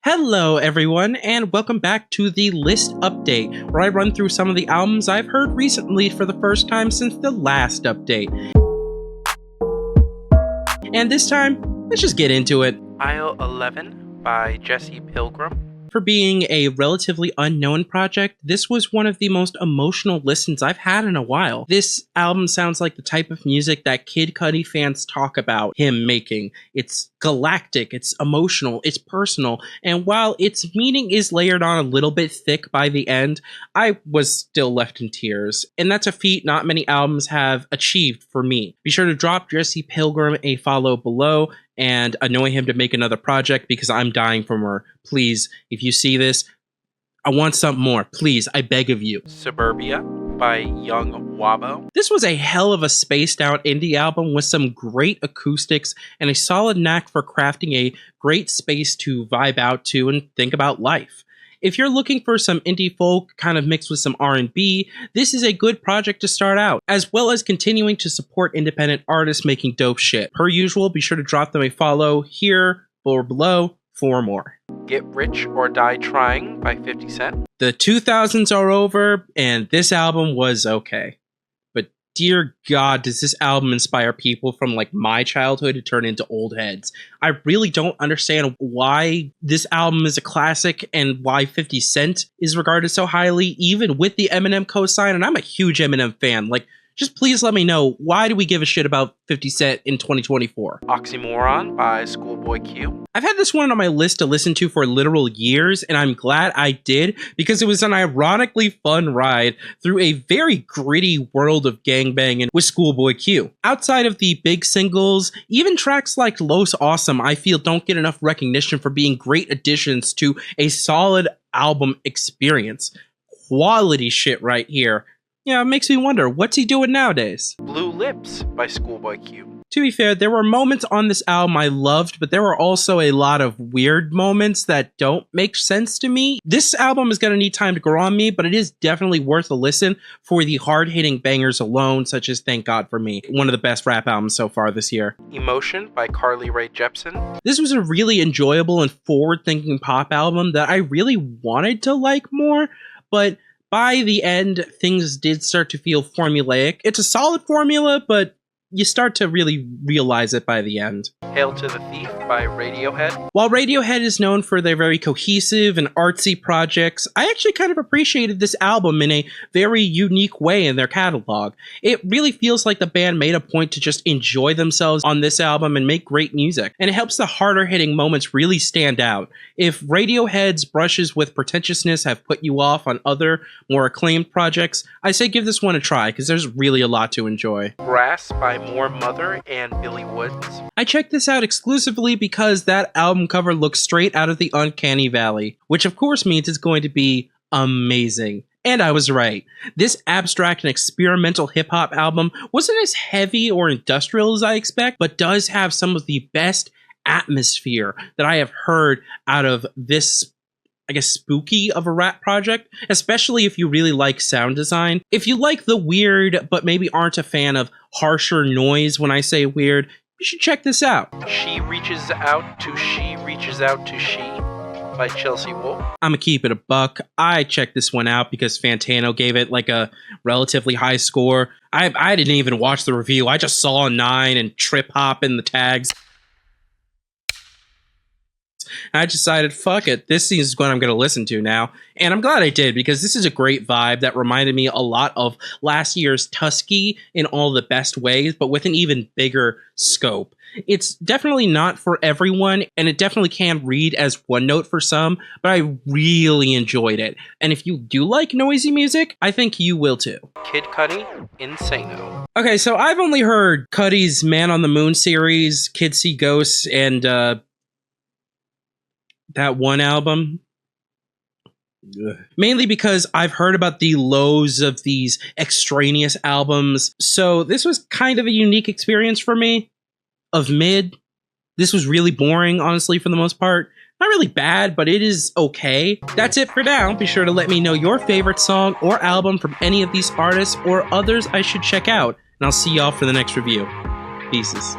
Hello, everyone, and welcome back to the list update, where I run through some of the albums I've heard recently for the first time since the last update. And this time, let's just get into it. Aisle 11 by Jesse Pilgrim. For being a relatively unknown project, this was one of the most emotional listens I've had in a while. This album sounds like the type of music that Kid Cudi fans talk about him making. It's galactic, it's emotional, it's personal, and while its meaning is layered on a little bit thick by the end, I was still left in tears. And that's a feat not many albums have achieved for me. Be sure to drop Jesse Pilgrim a follow below and annoy him to make another project because I'm dying for more. Please, if you see this, I want something more. Please, I beg of you. Suburbia by Young Wabo. This was a hell of a spaced out indie album with some great acoustics and a solid knack for crafting a great space to vibe out to and think about life. If you're looking for some indie folk kind of mixed with some R&B, this is a good project to start out, as well as continuing to support independent artists making dope shit. Per usual, be sure to drop them a follow here or below for more. Get Rich or Die Trying by 50 Cent. The 2000s are over, and this album was okay. But dear God, does this album inspire people from like my childhood to turn into old heads. I really don't understand why this album is a classic and why 50 Cent is regarded so highly, even with the Eminem cosign, and I'm a huge Eminem fan. Like, just please let me know, why do we give a shit about 50 Cent in 2024? Oxymoron by Schoolboy Q. I've had this one on my list to listen to for literal years, and I'm glad I did, because it was an ironically fun ride through a very gritty world of gangbanging with Schoolboy Q. Outside of the big singles, even tracks like Los Awesome I feel don't get enough recognition for being great additions to a solid album experience. Quality shit right here. Yeah, it makes me wonder, what's he doing nowadays? Blue Lips by Schoolboy Q. To be fair, there were moments on this album I loved, but there were also a lot of weird moments that don't make sense to me. This album is going to need time to grow on me, but it is definitely worth a listen for the hard-hitting bangers alone, such as Thank God For Me, one of the best rap albums so far this year. Emotion by Carly Rae Jepsen. This was a really enjoyable and forward-thinking pop album that I really wanted to like more, but by the end, things did start to feel formulaic. It's a solid formula, but you start to really realize it by the end. Hail to the Thief by Radiohead. While Radiohead is known for their very cohesive and artsy projects, I actually kind of appreciated this album in a very unique way in their catalog. It really feels like the band made a point to just enjoy themselves on this album and make great music, and it helps the harder hitting moments really stand out. If Radiohead's brushes with pretentiousness have put you off on other, more acclaimed projects, I say give this one a try, because there's really a lot to enjoy. Brass by More Mother and Billy Woods. I checked this out exclusively because that album cover looks straight out of the Uncanny Valley, which of course means it's going to be amazing. And I was right. This abstract and experimental hip-hop album wasn't as heavy or industrial as I expect, but does have some of the best atmosphere that I have heard out of this, I guess, spooky of a rap project, especially if you really like sound design. If you like the weird, but maybe aren't a fan of harsher noise when I say weird, you should check this out. She Reaches Out to She Reaches Out to She by Chelsea Wolfe. I'm gonna keep it a buck. I checked this one out because Fantano gave it like a relatively high score. I didn't even watch the review. I just saw a 9 and trip hop in the tags. I decided, fuck it, this is what I'm going to listen to now. And I'm glad I did, because this is a great vibe that reminded me a lot of last year's Tusky in all the best ways, but with an even bigger scope. It's definitely not for everyone, and it definitely can read as one note for some, but I really enjoyed it. And if you do like noisy music, I think you will too. Kid Cudi, Insano. Okay, so I've only heard Cudi's Man on the Moon series, Kids See Ghosts, and that one album. Ugh. Mainly because I've heard about the lows of these extraneous albums, so this was kind of a unique experience for me. Of mid, this was really boring, honestly, for the most part. Not really bad, but it is okay. That's it for now. Be sure to let me know your favorite song or album from any of these artists or others I should check out, and I'll see y'all for the next review. Pieces.